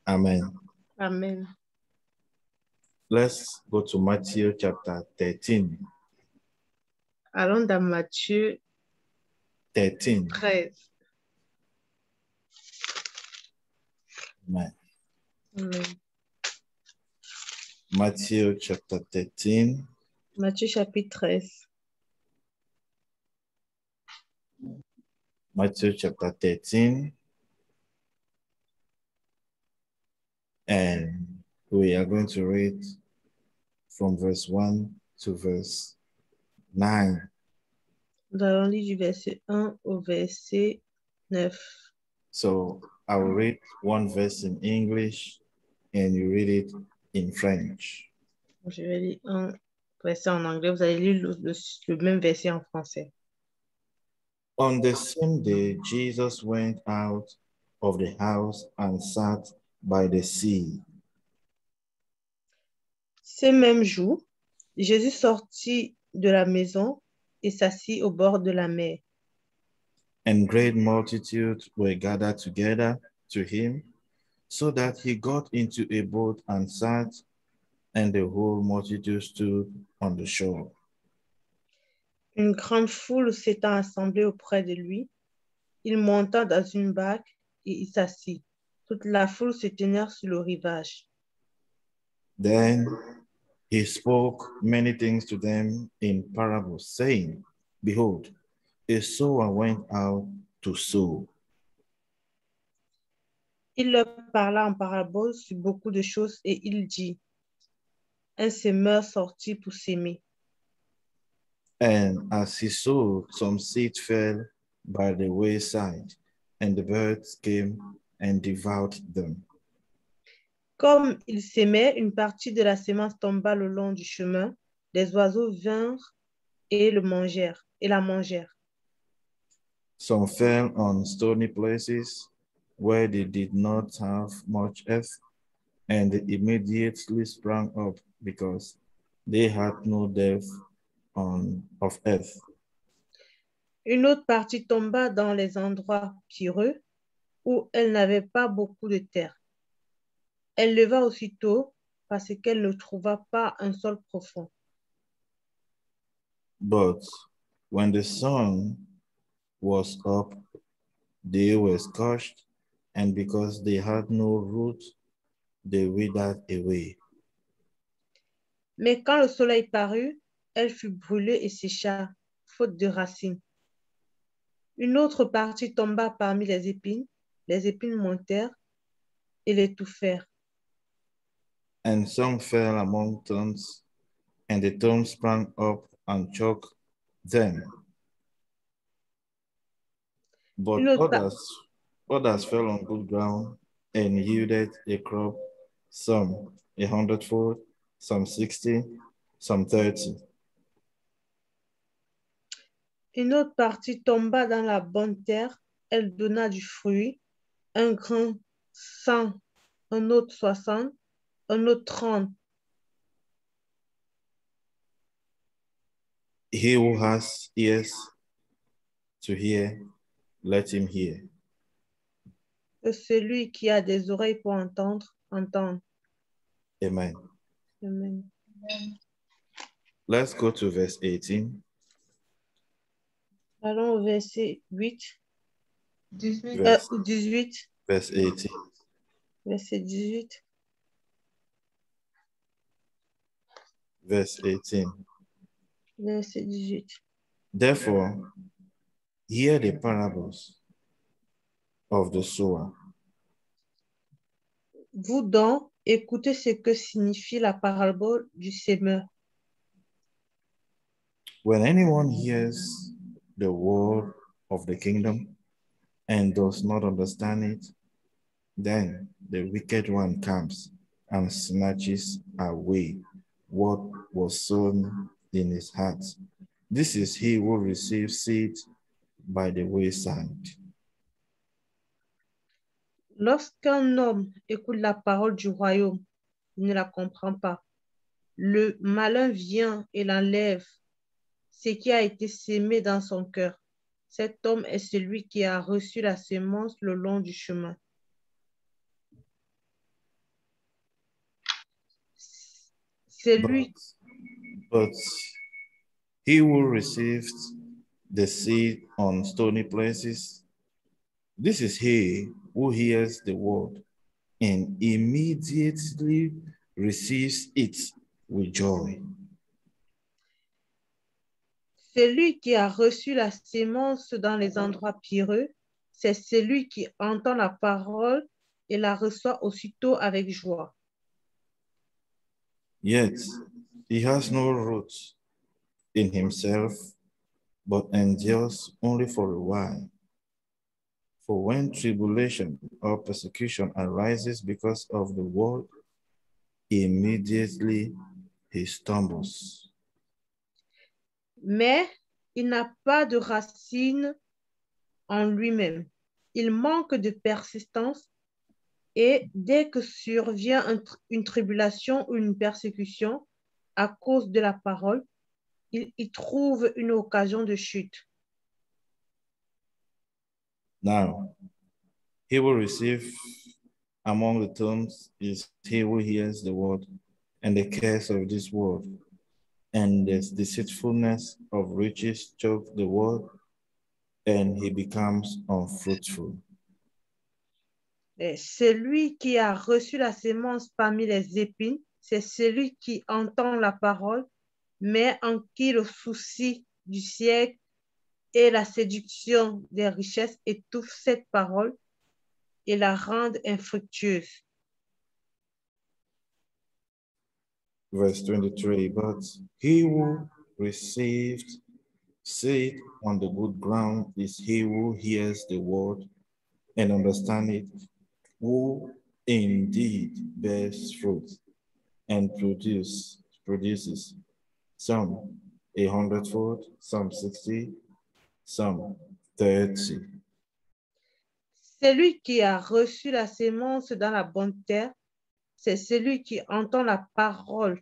Amen. Amen. Let's go to Matthew chapter 13. Allons dans Matthieu 13. 13. Amen. Amen. Matthew chapter 13. Matthieu chapitre 13. Matthew chapter 13. And we are going to read from verse 1 to verse 9. Nous allons lire du verset 1 au verset 9. So I will read one verse in English and you read it in French. Je vais lire un verset en anglais. Vous allez lire le même verset en français. On the same day, Jesus went out of the house and sat by the sea. Ce même jour, Jésus sortit de la maison et s'assit au bord de la mer. And great multitudes were gathered together to him, so that he got into a boat and sat, and the whole multitude stood on the shore. Une grande foule s'étant assemblée auprès de lui, il monta dans une barque et il s'assit. Toute la foule se tenait sur le rivage. Then he spoke many things to them in parables, saying, Behold, a sower went out to sow. Il leur parla en parabole sur beaucoup de choses et il dit, un semeur sortit pour s'aimer. And as he sowed, some seed fell by the wayside, and the birds came and devoured them. Comme il s'aimait, une partie de la semence tomba le long du chemin. Les oiseaux vinrent et la mangèrent. Some fell on stony places where they did not have much earth, and they immediately sprang up because they had no depth of earth. Une autre partie tomba dans les endroits pierreux où elle n'avait pas beaucoup de terre. Elle leva aussitôt parce qu'elle ne trouva pas un sol profond. But when the sun was up, they were scorched, and because they had no root, they withered away. Mais quand le soleil parut, elle fut brûlée et sécha, faute de racines. Une autre partie tomba parmi les épines montèrent et l'étouffèrent. And some fell among thorns, and the thorns sprang up and choked them. But others fell on good ground and yielded a crop, some 100-fold, some 60, some 30. Une autre partie tomba dans la bonne terre, elle donna du fruit, un grain 100, un autre 60, un autre 30. He who has ears to hear, let him hear. Que celui qui a des oreilles pour entendre, entende. Amen. Amen. Let's go to verse 18. Allons au verset 8. 18. Verse 18. Verset 18. Verse 18. Verset 18. Therefore, hear the parables of the sower. Vous donc, écoutez ce que signifie la parabole du semeur. When anyone hears the word of the kingdom and does not understand it, then the wicked one comes and snatches away what was sown in his heart. This is he who receives seed by the wayside. Lorsqu'un homme écoute la parole du royaume, il ne la comprend pas. Le malin vient et l'enlève, ce qui a été sémé dans son cœur. Cet homme est celui qui a reçu la semence le long du chemin. c'est But, lui, but he who received the seed on stony places, this is he who hears the word and immediately receives it with joy. celui qui a reçu la sémence dans les endroits pierreux, c'est celui qui entend la parole et la reçoit aussitôt avec joie. Yet he has no root in himself, but endures only for a while. For when tribulation or persecution arises because of the word, immediately he stumbles. Mais il n'a pas de racine en lui-même. Il manque de persistance et dès que survient une tribulation ou une persécution à cause de la parole, il y trouve une occasion de chute. Now, he will receive among the tombs is he who hears the word and the cares of this world, and the deceitfulness of riches choke the word, and he becomes unfruitful. Et celui qui a reçu la sémence parmi les épines, c'est celui qui entend la parole, mais en qui le souci du siècle et la séduction des richesses étouffent cette parole et la rendent infructueuse. Verse 23, but he who received seed on the good ground is he who hears the word and understands it, who indeed bears fruit and produces some 100-fold, some 60, some 30. Celui qui a reçu la sémence dans la bonne terre, c'est celui qui entend la parole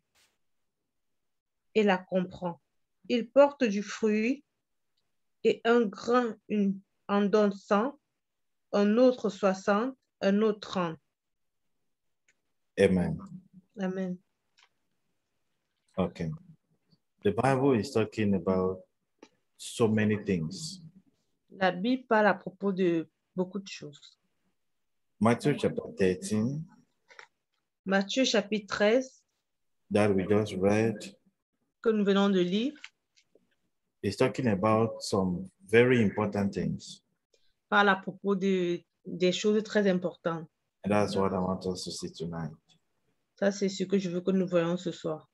et la comprend. Il porte du fruit et un grain en donne 100, un autre 60, un autre 30. Amen. Amen. Okay. The Bible is talking about so many things. La Bible parle à propos de beaucoup de choses. Matthew chapter 13, Matthieu chapitre 13, that we just read, que nous venons de lire, is talking about some very important things. parle à propos des choses très importantes. And that's what I want us to see tonight. Ça, c'est ce que je veux que nous voyons ce soir.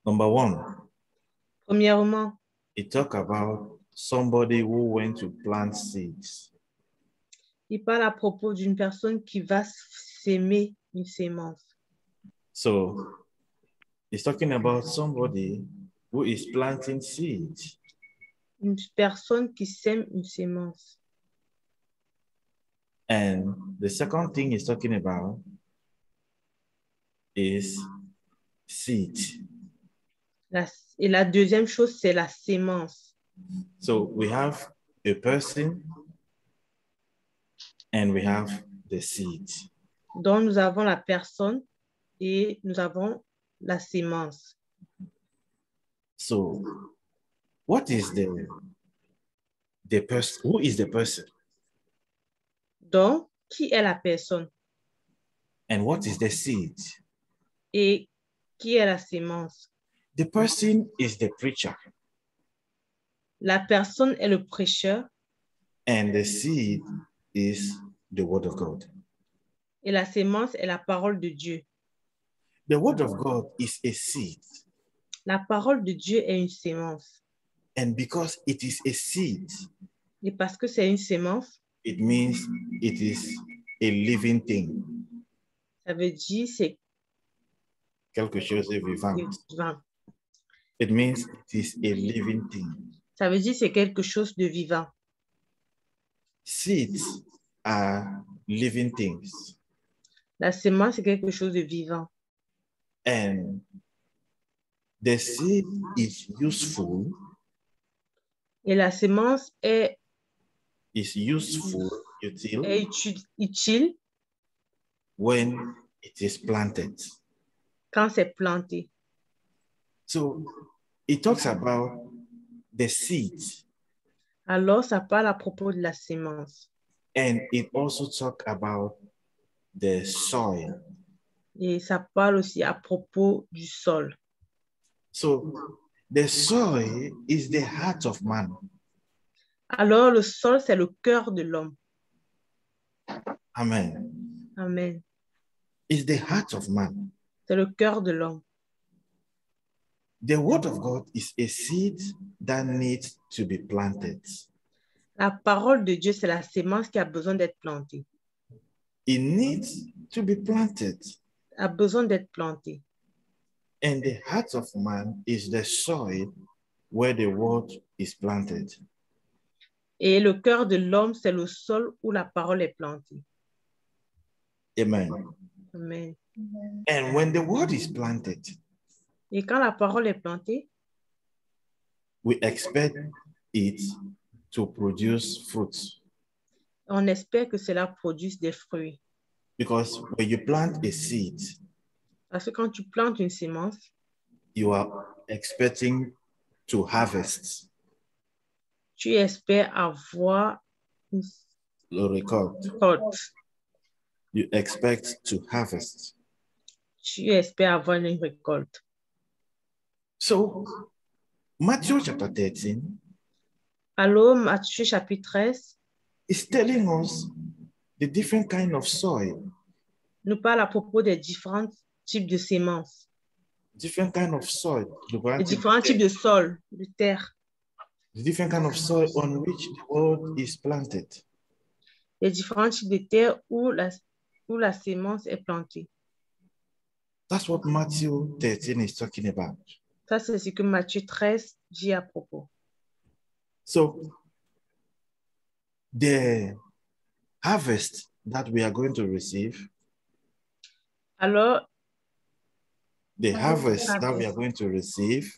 Number one, Premièrement, it talks about somebody who went to plant seeds. il parle à propos d'une personne qui va s'aimer une sémence. So it's talking about somebody who is planting seeds. Une personne qui sème une sémence. And the second thing he's talking about is seed. Et la deuxième chose, c'est la sémence. So we have a person and we have the seed. Donc, nous avons la personne et nous avons la sémence. So what is the person? Who is the person? Donc, qui est la personne And what is the seed? et qui est la sémence? The person is the preacher. La personne est le prêcheur And the seed is the word of God. et la sémence est la parole de Dieu. The word of God is a seed. La parole de Dieu est une sémence. And because it is a seed, Et parce que c'est une sémence, it means it is a living thing. ça veut dire c'est Quelque chose de vivant. vivant. It means it is a living thing. Ça veut dire c'est quelque chose de vivant. Seeds are living things. La sémence, c'est quelque chose de vivant. And the seed is useful. Et la sémence est utile utile when it is planted. quand c'est planté. So it talks about the seed, Alors, ça parle à propos de la sémence. and it also talks about the soil. Et ça parle aussi à propos du sol. So the soil is the heart of man. Alors, le sol, c'est le cœur de l'homme. Amen. Amen. It's the heart of man. C'est le cœur de l'homme. The word of God is a seed that needs to be planted. La parole de Dieu, c'est la sémence qui a besoin d'être plantée. It needs to be planted. A besoin d'être plantée. And the heart of man is the soil where the word is planted. Et le cœur de l'homme, c'est le sol où la parole est plantée. Amen. Amen. And when the word is planted, Et quand la parole est plantée, we expect it to produce fruits. on espère que cela produise des fruits. Because when you plant a seed, Parce que quand tu plantes une sémence, you are expecting to harvest. tu espères avoir une Le récolte. récolte. You expect to harvest. Tu espères avoir une récolte. So, Matthew chapter 13 Alors, Matthieu chapitre 13 is telling us the different kind of soil, nous parle à propos des différents types de sémences, different kind of soil, des différents types de sol, de terre, the different kind of soil on which the word is planted. les différents types de terre où la sémence est plantée. That's what Matthew 13 is talking about. Ça, c'est ce que Matthieu 13 dit à propos. So, the harvest that we are going to receive, Alors, the harvest that we are going to receive,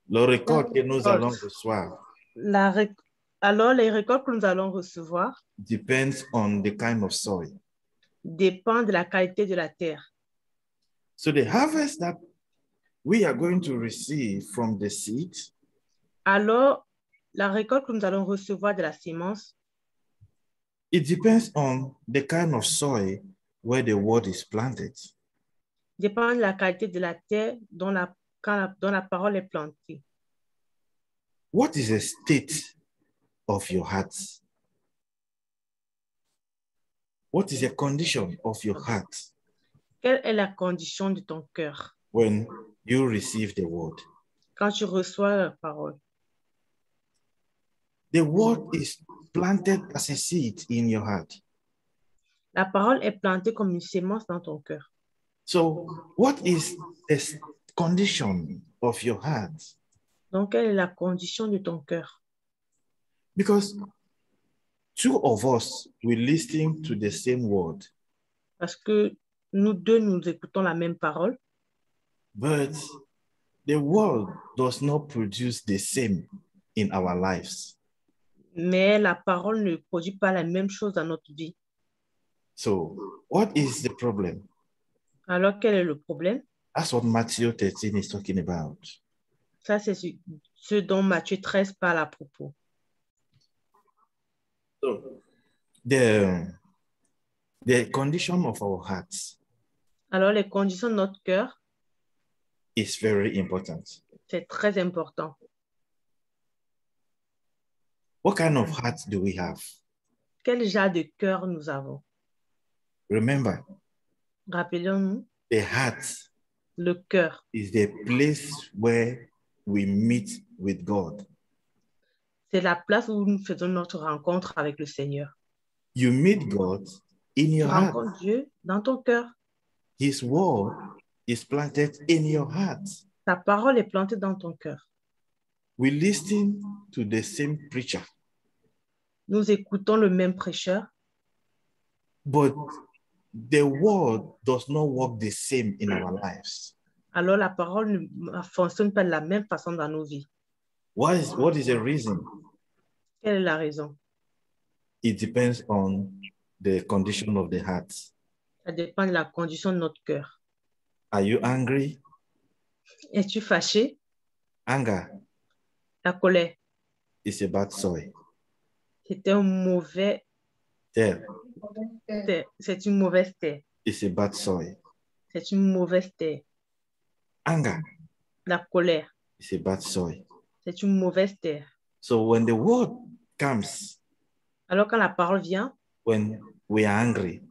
le récolte que nous allons recevoir alors les récoltes que nous allons recevoir depends on the kind of soil. dépendent de la qualité de la terre. So the harvest that we are going to receive from the seed, Alors, la récolte que nous allons recevoir de la sémence it depends on the kind of soil where the word is planted. dépend de la qualité de la terre dont la parole est plantée. What is the state of your heart? What is the condition of your heart Quelle est la condition de ton cœur when you receive the word? quand tu reçois la parole? The word is planted as a seed in your heart. La parole est plantée comme une sémence dans ton cœur. So, what is the condition of your heart? Donc, quelle est la condition de ton cœur? Because two of us will listen to the same word, Parce que nous deux, nous écoutons la même parole, but the word does not produce the same in our lives. mais la parole ne produit pas la même chose dans notre vie. So, what is the problem? Alors, quel est le problème? That's what Matthew 13 is talking about. Ça, c'est ce dont Matthieu 13 parle à propos. So, the condition of our hearts Alors, les conditions de notre cœur, is very important. c'est très important. What kind of heart do we have? Quel genre de cœur nous avons? Remember, Rappelons-nous, the heart le cœur, is the place where we meet with God. c'est la place où nous faisons notre rencontre avec le Seigneur. You meet God in Tu your heart. rencontres Dieu dans ton cœur. His word is planted in your heart. Ta parole est plantée dans ton cœur. We listen to the same preacher, Nous écoutons le même prêcheur, but the word does not work the same in our lives. alors la parole ne fonctionne pas de la même façon dans nos vies. What is the reason? Quelle est la raison? It depends on the condition of the heart. Ça dépend de la condition de notre cœur. Are you angry? Es-tu fâché? Anger La colère, is a bad soil. c'est un mauvais, There c'est une mauvaise terre. is a bad soil. C'est une mauvaise terre. Anger La colère, is a bad soil. c'est une mauvaise terre. So when the word comes, Alors quand la parole vient when we are angry,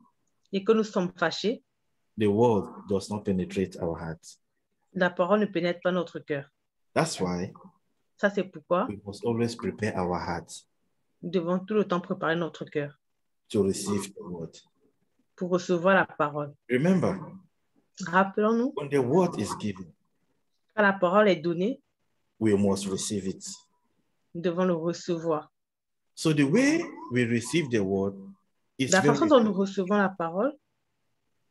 et que nous sommes fâchés, the word does not penetrate our hearts. la parole ne pénètre pas notre cœur. That's why Ça, c'est pourquoi we must always prepare our hearts nous devons tout le temps préparer notre cœur to receive the word. pour recevoir la parole. Remember, Rappelons-nous, when the word is given, quand la parole est donnée, we must receive it. nous devons le recevoir. So the way we receive the word is La façon dont nous recevons la parole,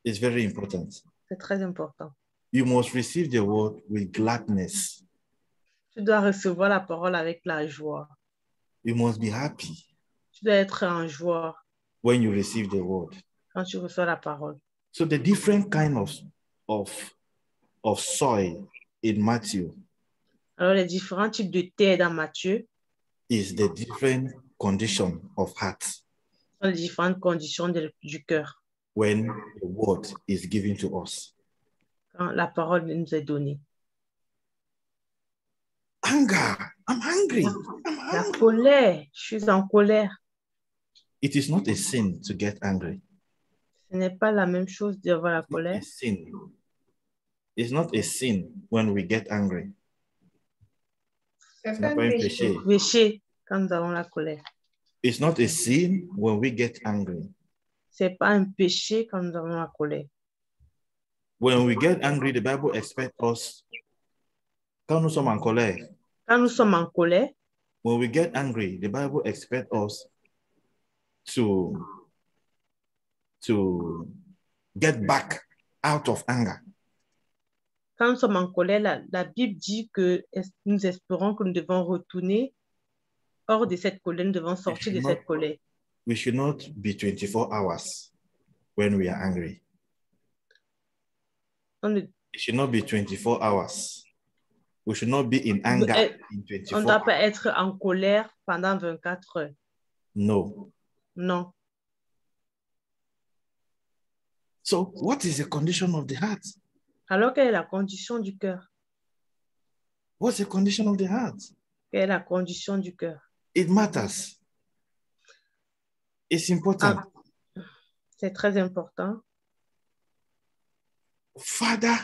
very important. c'est très important. You must receive the word with gladness. Tu dois recevoir la parole avec la joie. You must be happy Tu dois être en joie when you receive the word. quand tu reçois la parole. So the different kind of soil in Matthew Alors, les différents types de terre dans Matthieu is the different condition of heart sont les différentes conditions du cœur when the word is given to us. quand la parole nous est donnée. Anger, I'm angry. La colère, je suis en colère. It is not a sin to get angry. Ce n'est pas la même chose d'avoir la colère. A sin. It's not a sin when we get angry. C'est pas un péché quand nous avons la colère. It's not a sin when we get angry. C'est pas un péché quand nous avons la colère. When we get angry, the Bible expects us. Quand nous sommes en colère, Quand nous sommes en colère, when we get angry, the Bible expects us to get back out of anger. quand nous sommes en colère, la Bible dit que nous espérons que nous devons retourner hors de cette colère, nous devons sortir de cette colère. We should not be 24 hours when we are angry. It should not be 24 hours. We should not be in anger in 24 hours. On ne doit pas être en colère pendant 24 heures. No. Non. So, what is the condition of the heart? Alors, quelle est la condition du cœur? What's the condition of the heart? Quelle est la condition du cœur? It matters. It's important. C'est très important. Father,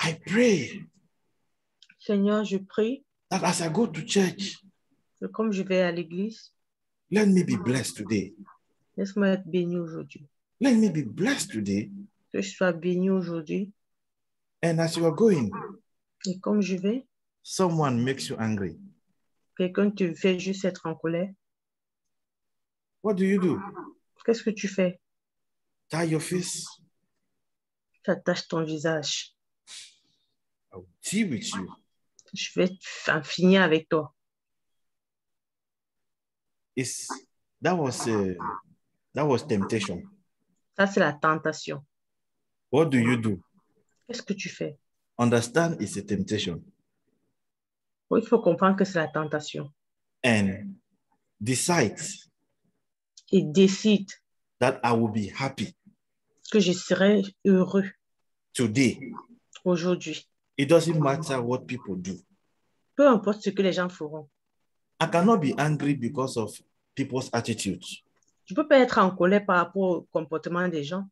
I pray. Seigneur, je prie That as I go to church, que comme je vais à l'église, let me be blessed today. Laisse-moi être béni aujourd'hui. Let me be blessed today. Que je sois béni aujourd'hui. And as you are going, et comme je vais, someone makes you angry. Quelqu'un te fait juste être en colère. What do you do? Qu'est-ce que tu fais? Tie your face. Tu attaches ton visage. I will deal with you. Je vais en finir avec toi. That was temptation. Ça, c'est la tentation. What do you do? Qu'est-ce que tu fais? Understand it's a temptation. Il faut comprendre que c'est la tentation. And decide. Et décide. That I will be happy. Que je serai heureux. Today. Aujourd'hui. It doesn't matter what people do. Peu importe ce que les gens feront. I cannot be angry because of people's attitudes. Je ne peux pas être en colère par rapport au comportement des gens.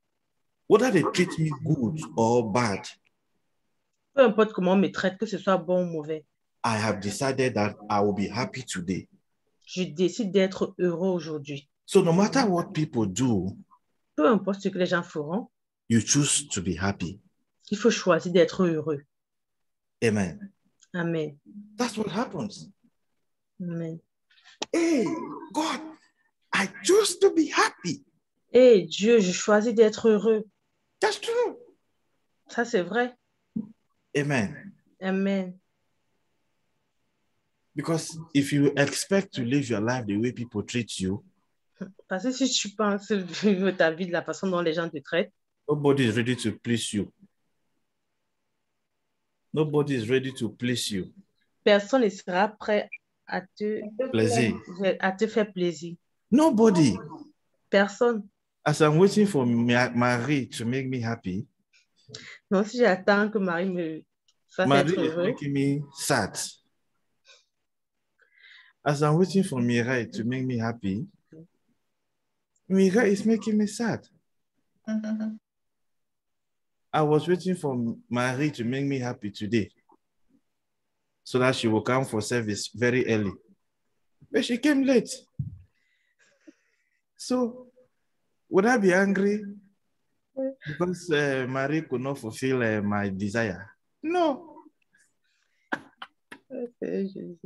Whether they treat me good or bad. Peu importe comment on me traite, que ce soit bon ou mauvais. I have decided that I will be happy today. Je décide d'être heureux aujourd'hui. So no matter what people do, peu importe ce que les gens feront, you choose to be happy. Il faut choisir d'être heureux. Amen. Amen. That's what happens. Amen. Hey, God, I choose to be happy. Hey, Dieu, je choisis d'être heureux. That's true. Ça, c'est vrai. Amen. Amen. Because if you expect to live your life the way people treat you, parce que si tu penses vivre ta vie de la façon dont les gens te traitent, nobody is ready to please you. Nobody is ready to please you. Personne ne sera prêt à Plaisir. te faire plaisir. Nobody. Personne. As I'm waiting for Marie to make me happy, Donc, si j'attends que Marie me fasse Marie être is heureux, making me sad. As I'm waiting for Mireille to make me happy, Mireille is making me sad. I was waiting for Marie to make me happy today so that she will come for service very early. But she came late. So, would I be angry because Marie could not fulfill my desire? No. Jésus.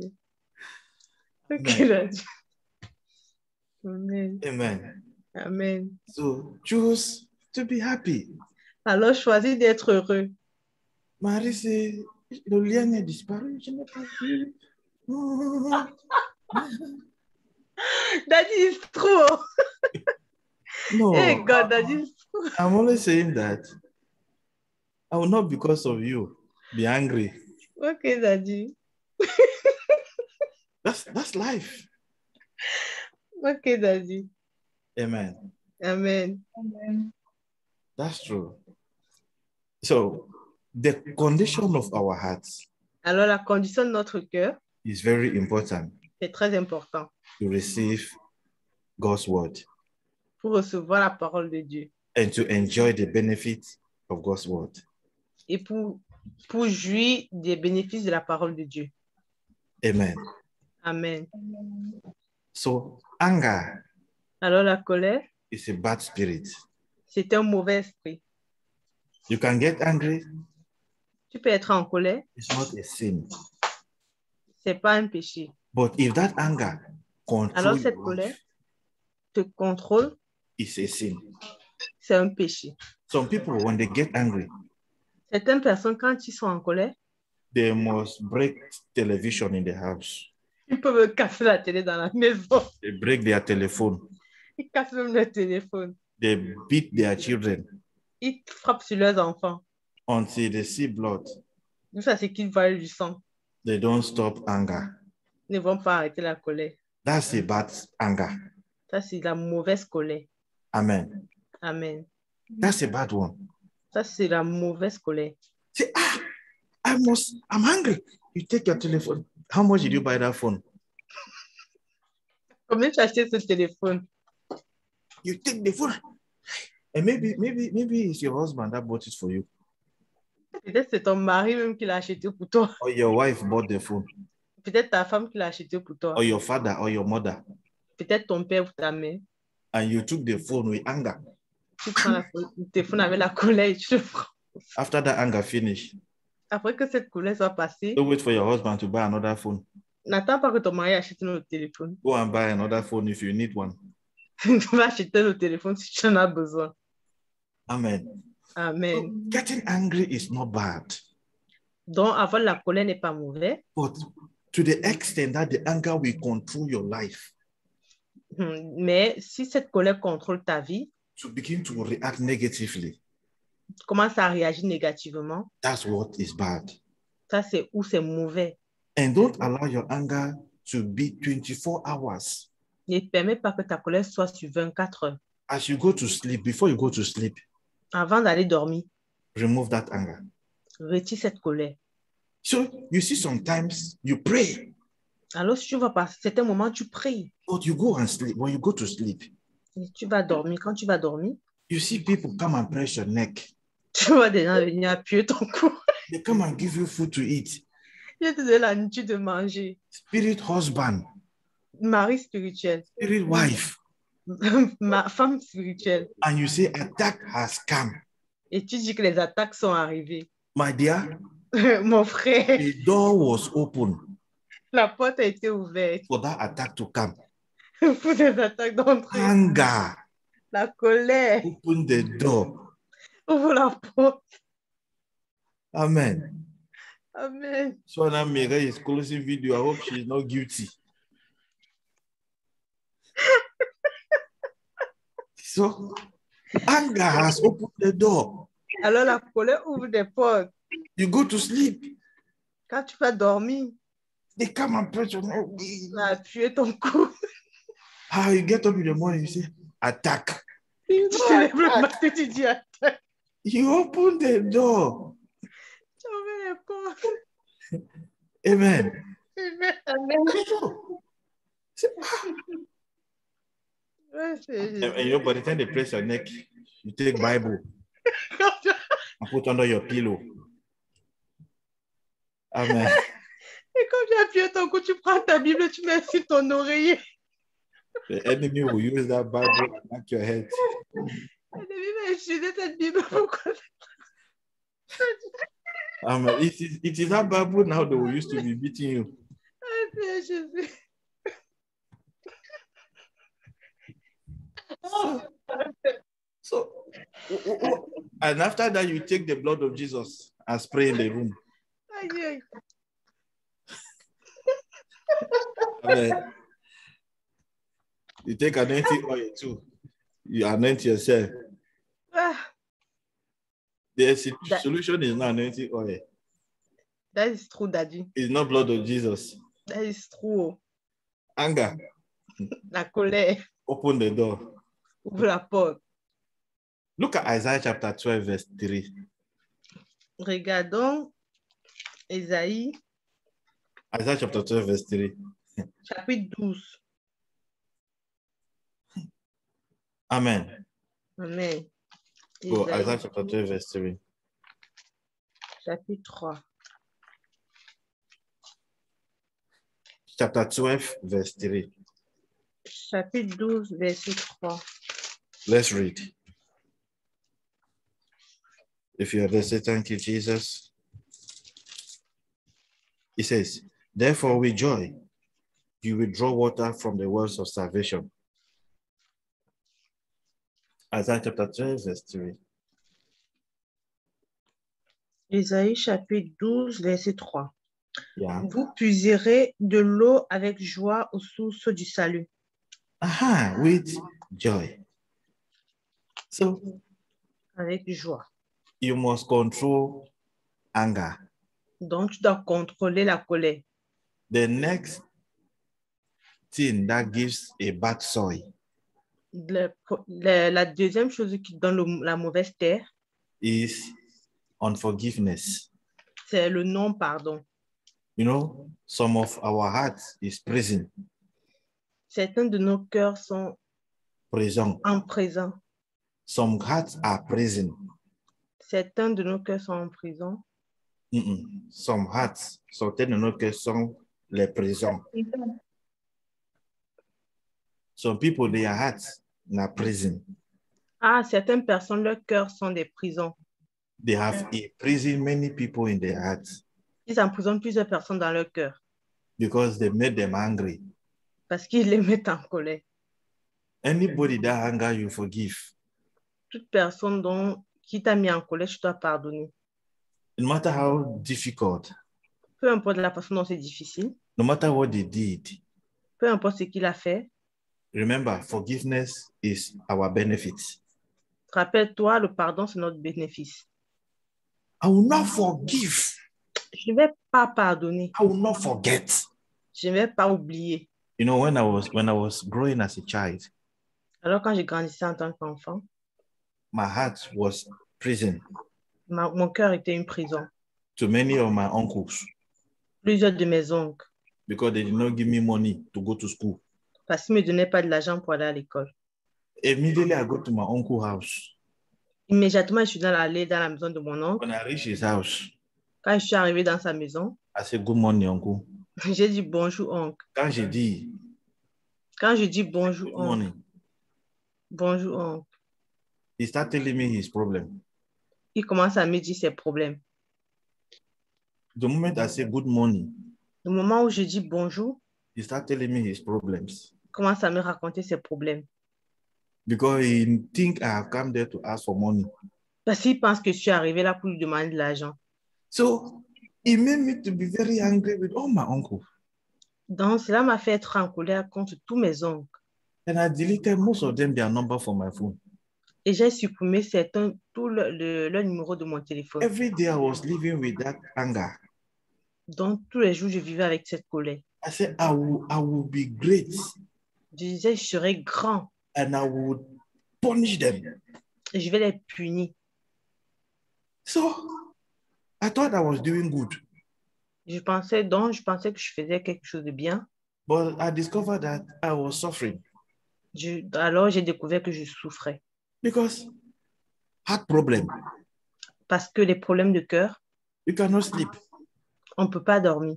Ok, Amen. Daddy. Amen. Amen. Amen. So, choose to be happy. Alors, choisis d'être heureux. Marie, c'est le lien est disparu, je n'ai pas vu. Daddy is true. No, Hey, God, Daddy is true. I'm only saying that I will not, because of you, be angry. Ok, Daddy. That's life. Ok, Daddy. Amen. Amen. That's true. So, the condition of our hearts Alors, la condition de notre cœur, is very important c'est très important to receive God's word pour recevoir la parole de Dieu and to enjoy the benefits of God's word. et pour jouir des bénéfices de la parole de Dieu. Amen. Amen. So, anger Alors, la colère, is a bad spirit. c'est un mauvais esprit. You can get angry, Tu peux être en colère, it's not a sin. c'est pas un péché. But if that anger Alors, controls cette your colère life, te contrôle, it's a sin. c'est un péché. Some people, when they get angry, Certaines personnes, quand ils sont en colère, they must break television in the house. ils peuvent casser la télé dans la maison. They break their telephone. Ils cassent même le téléphone. They beat their children Ils frappent sur leurs enfants. until they see blood. Jusqu'à ce qu'ils voient du sang. They don't stop anger. Ils ne vont pas arrêter la colère. That's a bad anger. Ça, c'est la mauvaise colère. Amen. Amen. That's a bad one. Ça, c'est la mauvaise colère. Say, I'm angry. You take your telephone. How much did you buy that phone? Combien tu as acheté ce téléphone? You take the phone. And maybe it's your husband that bought it for you. Peut-être c'est ton mari même qui l'a acheté pour toi. Or your wife bought the phone. Peut-être ta femme qui l'a acheté pour toi. Or your father or your mother. Peut-être ton père ou ta mère. And you took the phone with anger. Tu prends le téléphone avec la colère et tu le prends. After that anger finish, Après que cette colère soit passée, don't wait for your husband to buy another phone. n'attends pas que ton mari achète un autre téléphone. Go and buy another phone if you need one. Tu vas acheter un autre téléphone si tu en as besoin. Amen. Amen. So getting angry is not bad. Donc, avoir la colère n'est pas mauvais. But to the extent that the anger will control your life, Mais si cette colère contrôle ta vie, to begin to react negatively, tu commences à réagir négativement, that's what is bad. ça c'est où c'est mauvais. And don't allow your anger to be 24 hours. Ne permets pas que ta colère soit sur 24 heures. As you go to sleep, before you go to sleep, Avant d'aller dormir, remove that anger. retire cette colère. So you see, sometimes you pray, Alors, si tu vas passer certains moments, tu pries. but you go and sleep. When you go to sleep, Et tu vas dormir. Quand tu vas dormir, you see people come and press your neck. tu vois des gens venir appuyer ton cou. They come and give you food to eat. Ils te donnent la nourriture de manger. Spirit husband, Mari spirituel. spirit wife. Ma femme spirituelle. And you say, attack has come. Et tu dis que les attaques sont arrivées. My dear, Mon frère, the door was open la porte a été ouverte for that attack to come. pour des attaques d'entrée. Anger, La colère. open the door. Ouvre la porte. Amen. Amen. So now Mireille is closing video. I hope she's not guilty. So anger has opened the door. Alors la colère ouvre des portes. You go to sleep. Quand tu vas dormir, they come and press on tu me. vas appuyer ton cou. How you get up in the morning, you say, attack. Tu te lèves le matin, tu dis attends, You open the door. tu ouvres les portes. Amen. Ouais, And you know, by the time they press your neck, you take Bible and put under your pillow. Amen. Et quand tu appuies ton cou, tu prends ta Bible, tu mets sur ton oreiller. The enemy will use that Bible and knock your head. L'ennemi va utiliser cette Bible pour quoi? Amen. It is that Bible now that we used to be beating you. Ah, Jésus. So, and after that, you take the blood of Jesus and spray in the room. Aïe, aïe. Amen. You take anointing oil too. You anoint yourself. Ah, The solution is not anointing oil. that is true, Daddy. It's not blood of Jesus. That is true. Anger. La colère. Open the door. Ouvre la porte. Look at Isaiah chapter 12, verse 3. Regardons Ésaïe, Isaiah chapter 12, verse 3. chapitre 12. Amen. Amen. Go, Ésaïe, Isaiah chapter 12, verse 3. chapitre 3. Chapter 12, verse 3. Chapitre 12, verset 3. Let's read. If you are there, say thank you, Jesus. He says, therefore with joy, you will draw water from the wells of salvation. Isaiah chapter 12, verse 3. Ésaïe, chapitre 12, verset 3. Yeah. Vous puiserez de l'eau avec joie aux sources du salut. Aha, with joy. So Avec joie. you must control anger. Donc, tu dois contrôler la colère. The next thing that gives a bad soil La deuxième chose qui donne la mauvaise terre, is unforgiveness. c'est le non-pardon. You know, some of our hearts is prison. Certains de nos cœurs sont Prison. en prison. Some hearts are prison. Certains de nos cœurs sont en prison. Some hearts, certains de nos cœurs sont les prisons. Some people, their hearts na prison. Ah, certaines personnes, leurs cœurs sont des prisons. They have imprisoned many people in their hearts Ils emprisonnent plusieurs personnes dans leur cœur because they made them angry. parce qu'ils les mettent en colère. Anybody that anger you forgive. Toute personne qui t'a mis en colère, tu dois pardonner. No matter how difficult, Peu importe la façon dont c'est difficile, no matter what they did, peu importe ce qu'il a fait, remember, forgiveness is our benefit. rappelle-toi, le pardon, c'est notre bénéfice. I will not forgive. Je ne vais pas pardonner. I will not forget. Je ne vais pas oublier. You know, when I was growing as a child, Alors, quand j'ai grandi en tant qu'enfant, my heart was prison mon cœur était une prison. to many of my uncles Plusieurs de mes oncles, because they did not give me money to go to school. parce qu'ils ne me donnaient pas de l'argent pour aller à l'école. Immediately, I go to my uncle's house. Immédiatement, je suis allée dans la maison de mon oncle. When I reach his house, Quand je suis arrivée dans sa maison, I say, good morning, uncle. j'ai dit bonjour, oncle. Quand je dis Bonjour, good oncle, morning, bonjour, oncle, he start telling me his problem. il commence à me dire ses problèmes. The moment I say good morning, Le moment où je dis bonjour, he start telling me his problems il commence à me raconter ses problèmes. because he think I have come there to ask for money. Parce qu'il pense que je suis arrivée là pour lui demander de l'argent. So it made me to be very angry with all my uncles. Donc, cela m'a fait être en colère contre tous mes oncles. And I deleted most of them, their number from my phone. Et j'ai supprimé tout leur numéro de mon téléphone. Every day I was living with that anger. Donc, tous les jours, je vivais avec cette colère. I said, I will be great Je disais, je serai grand and I would punish them. et je vais les punir. So I thought I was doing good. Je pensais que je faisais quelque chose de bien. But I discovered that I was suffering Alors, j'ai découvert que je souffrais. because heart problem. Parce que les problèmes de cœur, You cannot sleep. on ne peut pas dormir.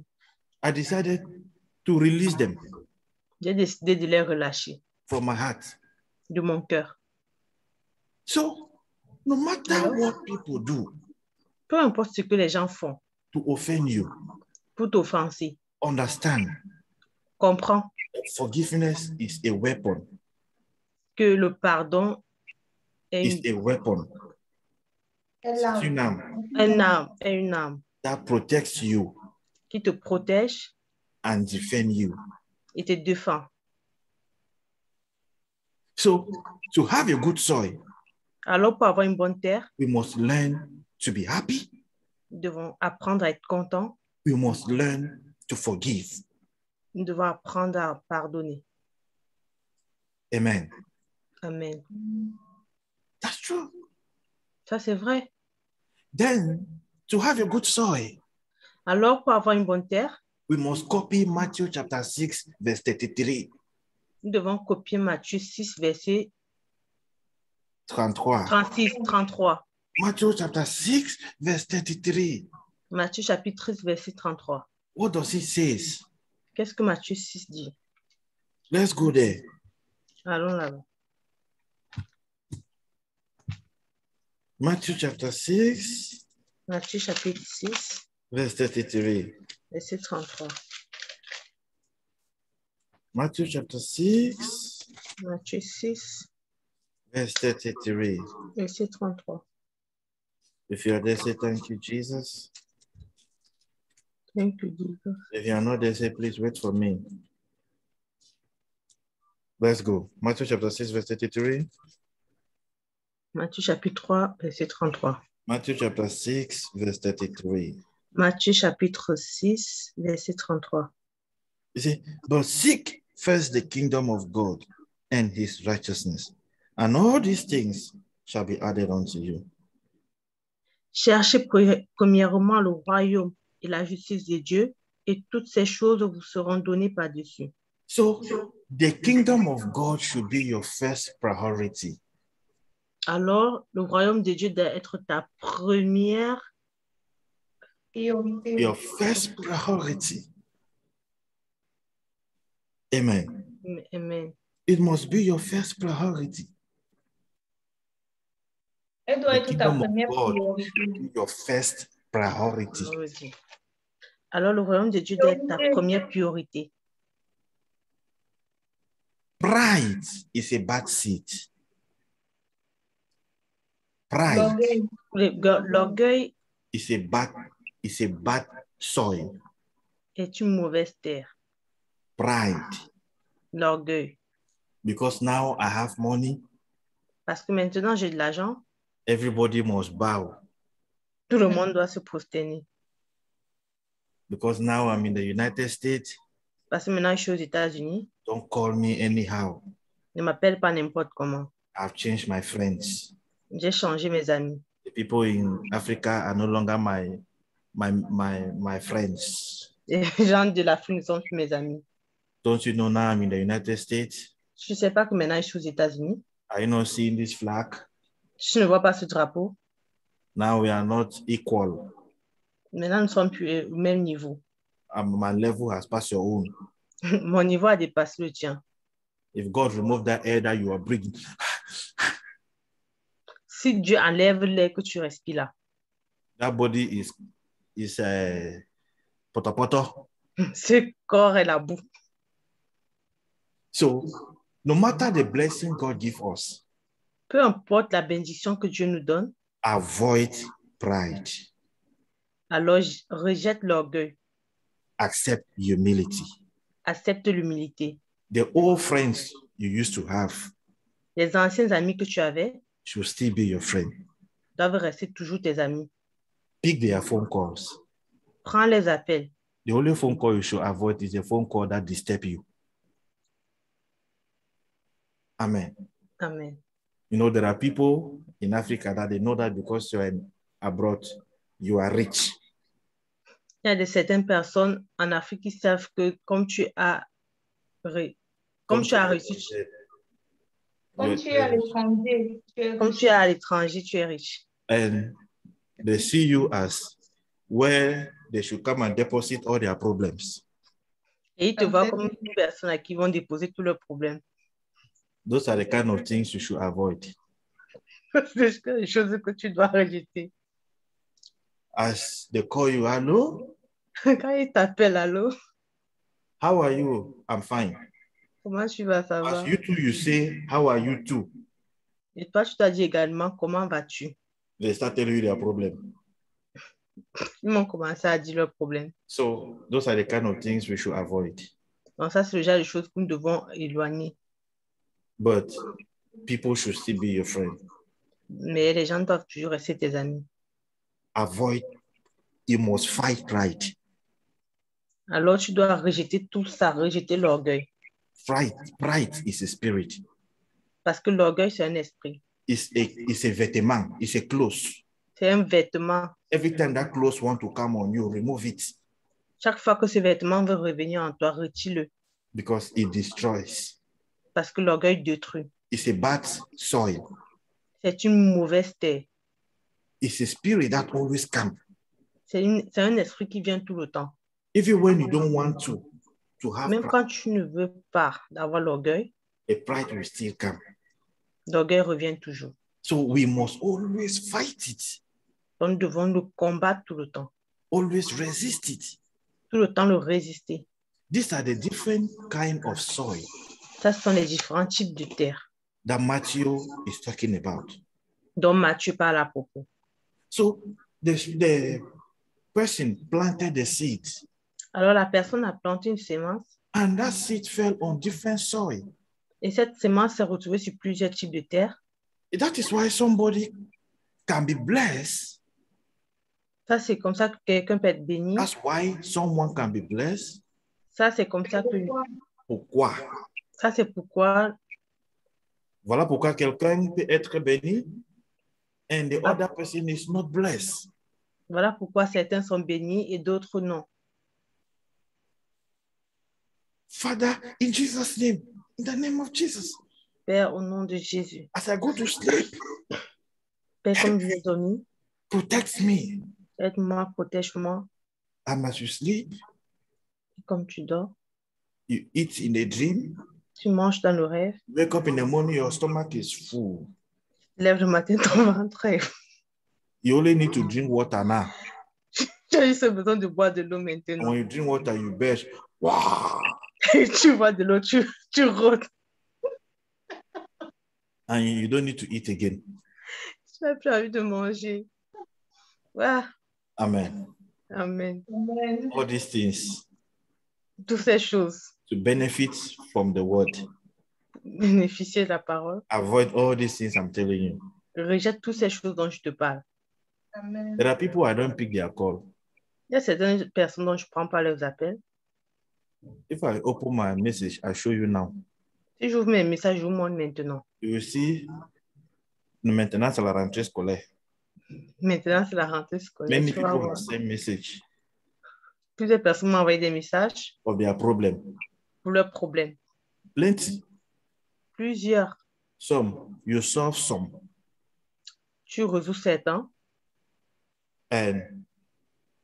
I decided to release them J'ai décidé de les relâcher from my heart. de mon cœur. So no matter Alors, what people do peu importe ce que les gens font to offend you, pour t'offenser, understand comprends that forgiveness is a weapon. que le pardon est Is a weapon. C'est une arme une arme that protects you qui te protège and defend you. et te défend. So to have a good soil, Alors, pour avoir une bonne terre, we must learn to be happy. nous devons apprendre à être contents. We must learn to forgive. Nous devons apprendre à pardonner. Amen. Amen. That's true. Ça, c'est vrai. Then to have a good soil, Alors, pour avoir une bonne terre, we must copy Matthew chapter 6, verse 33. nous devons copier Matthieu 6, verset 33. 33. Matthew chapter 6, verse 33. Matthieu chapitre 6, verset 33. What does it say? Qu'est-ce que Matthieu 6 dit? Let's go there. Allons là-bas. Matthew chapter 6, Matthieu chapitre 6, verse 33. verset 33. Matthew chapter 6, Matthieu 6, verse 33. verset 33. If you are there, say thank you, Jesus. Thank you, Jesus. If you are not there, say please wait for me. Let's go. Matthew chapter 6, verse 33. Matthieu chapitre 3, verset 33. Matthew chapter 6, verse 33. Matthieu chapitre 6, verset 33. You see, but seek first the kingdom of God and his righteousness, and all these things shall be added unto you. Cherchez premièrement le royaume et la justice de Dieu, et toutes ces choses vous seront données par-dessus. So the kingdom of God should be your first priority. Alors, le royaume de Dieu doit être ta première priorité. Your first priority. Amen. Amen. It must be your first priority. Elle doit The être ta kingdom of première God priorité. should be your first priority. Alors, le royaume de Dieu doit être ta première priorité. Pride is a bad seed. Pride L'orgueil is a bad soil. est une mauvaise terre. Pride. L'orgueil. Because now I have money, Parce que maintenant, j'ai de l'argent, everybody must bow. tout le monde doit se prosterner. Because now I'm in the United States, Parce que maintenant, je suis aux États-Unis, don't call me anyhow. ne m'appelle pas n'importe comment. I've changed my friends. J'ai changé mes amis. The people in Africa are no longer my friends. Les gens de l'Afrique sont plus mes amis. Don't you know now I'm in the United States? Je ne sais pas que maintenant, je suis aux États-Unis. Are you not seeing this flag? Je ne vois pas ce drapeau. Now we are not equal. Maintenant, nous ne sommes plus au même niveau. My level has passed your own. Mon niveau a dépassé le tien. If God remove that air that you are breathing, Si Dieu enlève l'air que tu respires là, that body is poto poto. ce corps est la boue. So no matter the blessing God gives us, Peu importe la bénédiction que Dieu nous donne, avoid pride. alors rejette l'orgueil. Accept humility. Accepte l'humilité. The old friends you used to have Les anciens amis que tu avais should still be your friend. doivent rester toujours tes amis. Pick their phone calls. Prends les appels. The only phone call you should avoid is a phone call that disturbs you. Amen. Amen. You know, there are people in Africa that they know that because you're abroad, you are rich. Il y a certaines personnes en Afrique qui savent que comme tu as réussi, Comme tu es à l'étranger, comme tu es à l'étranger, tu es riche. And they see you as where they should come and deposit all their problems. Et ils te voient comme une personne à qui vont déposer tous leurs problèmes. Those are the kind of things you should avoid. C'est des choses que tu dois rejeter. As they call you, hello, Quand ils t'appellent, allô, how are you? I'm fine. comment tu vas, ça va? As you too, you say, how are you too? Et toi, tu t'as dit également, comment vas-tu? They start telling you their problem. Ils m'ont commencé à dire leurs problèmes. So those are the kind of things we should avoid. Donc ça, c'est le genre de choses que nous devons éloigner. But people should still be your friend. Mais les gens doivent toujours rester tes amis. Avoid, you must fight right. Alors, tu dois rejeter tout ça, rejeter l'orgueil. Pride is a spirit. Parce que l'orgueil, c'est un esprit. It's a vêtement, it's a clothes. C'est un vêtement. Every time that clothes want to come on you, remove it. Chaque fois que ce vêtement veut revenir en toi, retire-le. Because it destroys. Parce que l'orgueil détruit. It's a bad soil. C'est une mauvaise terre. It's a spirit that always comes. C'est un esprit qui vient tout le temps. Even when you don't want to have Même pride, quand tu ne veux pas d'avoir l'orgueil, a pride will still come. l'orgueil revient toujours. So we must always fight it. Donc, nous devons le combattre tout le temps. Always resist it. Tout le temps le résister. These are the different kind of soil Ça, ce sont les différents types de terre that Matthew is talking about. dont Matthieu parle à propos. So the person planted the seed, Alors, la personne a planté une sémence and that seed fell on different soil. et cette sémence s'est retrouvée sur plusieurs types de terre. That is why somebody can be blessed. Ça, c'est comme ça que quelqu'un peut être béni. That's why someone can be blessed. Ça, c'est comme ça que... Pourquoi? Ça, c'est pourquoi... Voilà pourquoi quelqu'un peut être béni and the other person is not blessed. Voilà pourquoi certains sont bénis et d'autres non. Father, in Jesus' name, in the name of Jesus, Père, au nom de Jésus. as I go to sleep, Père, comme je l'ai dormi, protect me. aide-moi, protège-moi. And as you sleep, Comme tu dors, you eat in a dream, tu manges dans le rêve. wake up in the morning, your stomach is full. Lève le matin, ton ventre est... You only need to drink water now. Tu as juste besoin de boire de l'eau And maintenant. when you drink water, you burst. Wow! Et tu bois de l'eau, tu rôtes. And you don't need to eat again. Tu n'as plus envie de manger. Ah, Amen. amen. Amen. All these things Toutes ces choses, to benefit from the word. bénéficier de la parole. Avoid all these things I'm telling you. Rejette toutes ces choses dont je te parle. Amen. There are people I don't pick their call. Il y a certaines personnes dont je ne prends pas leurs appels. If I open my message, I show you now. Si j'ouvre mes messages, je vous montre maintenant. You will see. Maintenant, c'est la rentrée scolaire. Maintenant, c'est la rentrée scolaire. Many Tu vas people voir. have sent message Plusieurs personnes m'ont envoyé des messages of their problem. pour leurs problèmes. Plenty. Plusieurs. Some, you solve some. Tu résous certains And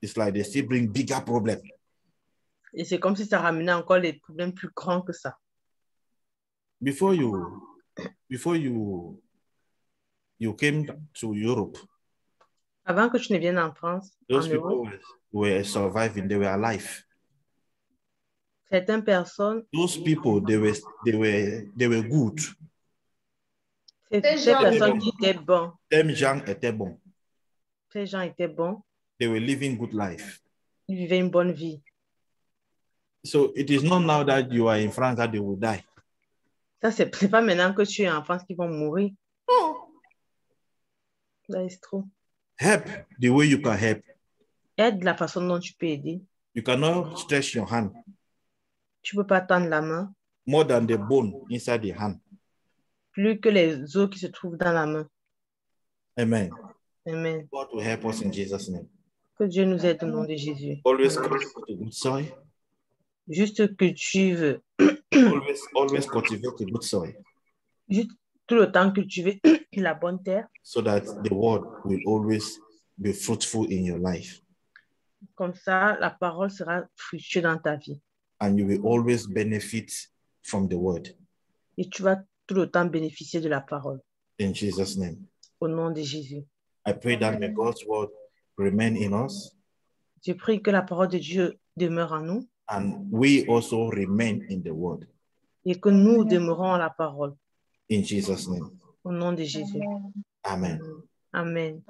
it's like they still bring bigger problem. et c'est comme si ça ramenait encore les problèmes plus grands que ça. Before you came to Europe, Avant que tu ne viennes en France, en those Europe, people were surviving, they were alive. certaines personnes, Those people, they were good. ces gens personnes étaient qui étaient bons, Them gens étaient bons. ces gens étaient bons, They were living good life. ils vivaient une bonne vie. So it is not now that you are in France that they will die. Ça, c'est pas maintenant que tu es en France qu'ils vont mourir. No. Là, c'est trop. Help the way you can help. Aide de la façon dont tu peux aider. You cannot stretch your hand Tu ne peux pas tendre la main more than the bone inside the hand. plus que les os qui se trouvent dans la main. Amen. Amen. God will help us in Jesus' name. Que Dieu nous aide au nom de Jésus. Always Amen. cultivate a good soil. Juste cultive, Always cultivate a good soil juste tout le temps cultiver la bonne terre. so that the word will always be fruitful in your life Comme ça, la parole sera fructueuse dans ta vie. and you will always benefit from the word. Et tu vas tout le temps bénéficier de la parole. In Jesus' name. Au nom de Jésus. I pray that may God's word remain in us Je prie que la parole de Dieu demeure en nous and we also remain in the word. et que nous demeurons en la parole. In Jesus' name. Au nom de Jésus. Amen. Amen.